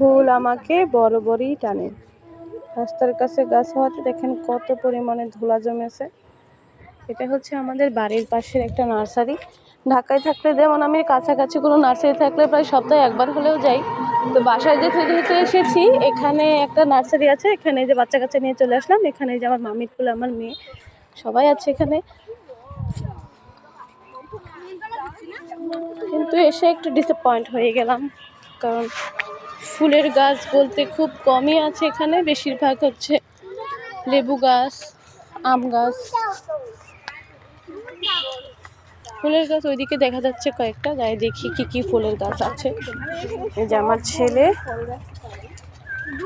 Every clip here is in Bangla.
ফুল আমাকে বরাবরই টানে। রাস্তার কাছে গাছ হওয়াতে দেখেন কত পরিমাণে ধুলা জমেছে। এটা হচ্ছে আমাদের বাড়ির পাশের একটা নার্সারি। ঢাকায় থাকলে যেমন আমি কাছাকাছি কোনো নার্সারি থাকলে প্রায় সপ্তাহে একবার হলেও যাই, তো বাসায় যেহেতু এসেছি এখানে একটা নার্সারি আছে, এখানে যে বাচ্চা কাচ্চা নিয়ে চলে আসলাম। এখানে যে আমার মামির ফুল, আমার মেয়ে সবাই আছে এখানে, কিন্তু এসে একটু ডিসঅ্যাপয়েন্ট হয়ে গেলাম, কারণ ফুলের গাছ বলতে খুব কমই আছে এখানে। বেশিরভাগ হচ্ছে লেবু গাছ, আম গাছ। ফুলের গাছ ওইদিকে দেখা যাচ্ছে কয়েকটা, যাই দেখি কি কি ফুলের গাছ আছে। এই যে আমার ছেলে,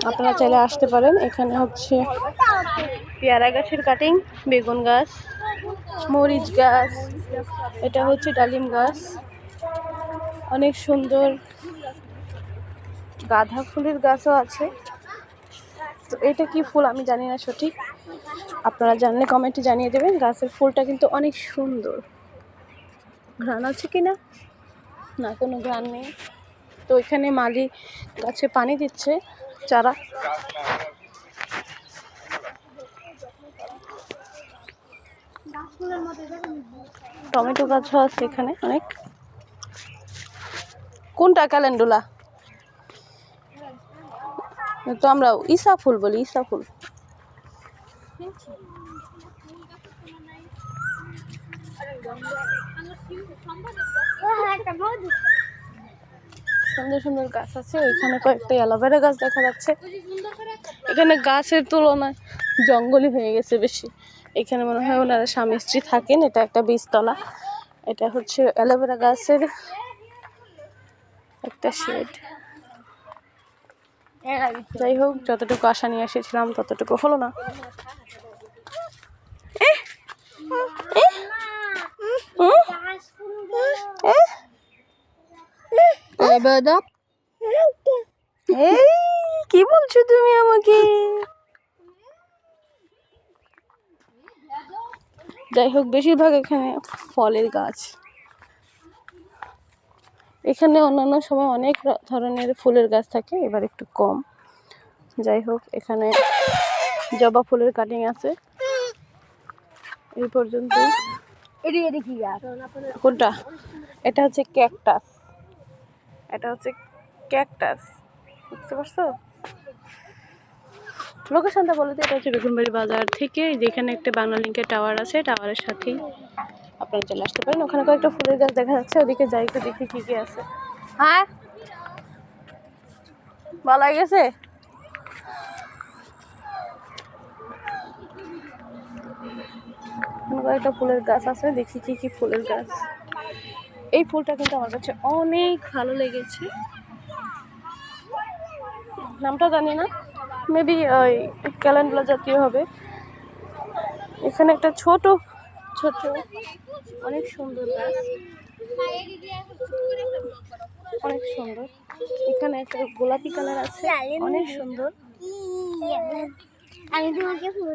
আপনারা চাইলে আসতে পারেন। এখানে হচ্ছে পেয়ারা গাছের কাটিং, বেগুন গাছ, মরিচ গাছ, এটা হচ্ছে ডালিম গাছ, অনেক সুন্দর গাঁদা ফুলের গাছও আছে। তো এটা কি ফুল আমি জানি না সঠিক, আপনারা জানলে কমেন্টে জানিয়ে দেবেন। গাছের ফুলটা কিন্তু অনেক সুন্দর। ঘ্রাণ আছে কি না, না কোনো ঘ্রাণ নেই। তো এখানে মালি গাছে পানি দিচ্ছে, চারা। টমেটো গাছও আছে এখানে অনেক। কোনটা ক্যালেন্ডুলা? তো আমরা ইসা ফুল বলি, ইসা ফুল। সুন্দর সুন্দর গাছ আছে। ওইখানে কয়েকটা অ্যালোভেরা গাছ দেখা যাচ্ছে। এখানে গাছের তুলনায় জঙ্গলই হয়ে গেছে বেশি। এখানে মনে হয় ওনারা স্বামী স্ত্রী থাকেন। এটা একটা বীজতলা। এটা হচ্ছে অ্যালোভেরা গাছের একটা শেড। যাই হোক, যতটুকু আশা নিয়ে এসেছিলাম ততটুকু হলো না। কি বলছো তুমি আমাকে? যাই হোক, বেশিরভাগ এখানে ফলের গাছ। এখানে অন্যান্য সময় অনেক ধরনের ফুলের গাছ থাকে, এবার একটু কম। যাই হোক, এখানে জবা ফুলের কাটিং আছে। এই পর্যন্ত। কোনটা? এটা হচ্ছে ক্যাকটাস। এটা হচ্ছে ক্যাকটাস, বুঝতে পারছো? লোকেশনটা বলে তো, এটা হচ্ছে বেগুনবাড়ি বাজার থেকে, যেখানে একটা বাংলালিংকের টাওয়ার আছে, টাওয়ারের সাথেই আপনারা চলে আসতে পারেন। ওখানে কয়েকটা ফুলের গাছ দেখা যাচ্ছে, ওদিকে যাই একটু দেখি কি কি আছে। হ্যাঁ, ভালো হয়ে গেছে। কয়েকটা ফুলের গাছ আছে, দেখি কি কি ফুলের গাছ। এই ফুলটা কিন্তু আমার কাছে অনেক ভালো লেগেছে, নামটা জানি না, মেবি ওই ক্যালেন্ডুলা জাতীয় হবে। এখানে একটা ছোট ছোট অনেক সুন্দর গাছ, অনেক সুন্দর। এখানে একটা গোলাপি কালার আছে, অনেক সুন্দর।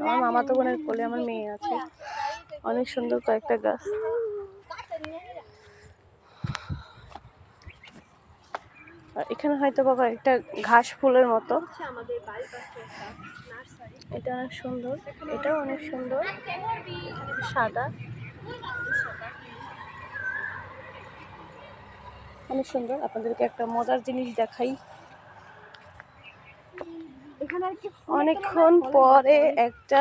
আমার মামাতো বোনের কোলে আমার মেয়ে আছে, অনেক সুন্দর কয়েকটা গাছ। এখানে হয়তো বাবা একটা ঘাস ফুলের মতো, এটা অনেক সুন্দর, এটাও অনেক সুন্দর, সাদা, অনেক সুন্দর। আপনাদেরকে একটা মজার জিনিস দেখাই। অনেকক্ষণ পরে একটা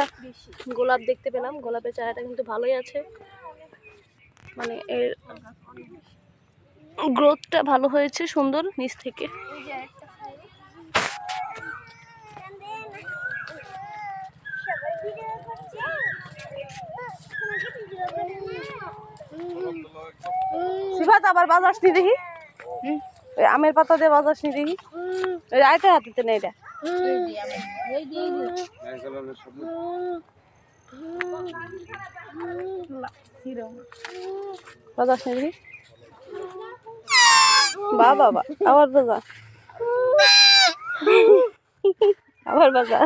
গোলাপ দেখতে পেলাম। গোলাপের চারাটা কিন্তু ভালোই আছে, মানে এর গ্রোথটা ভালো হয়েছে, সুন্দর নিচ থেকে। সিফাত আবার বাজাস নি দেখি, আমের পাতা দিয়ে বাজাস নি দেখি। আয়টা হাতে নেই, এটা বাজাস নি দেখি। বা বাবা, আবার বাজা, আবার বাজা।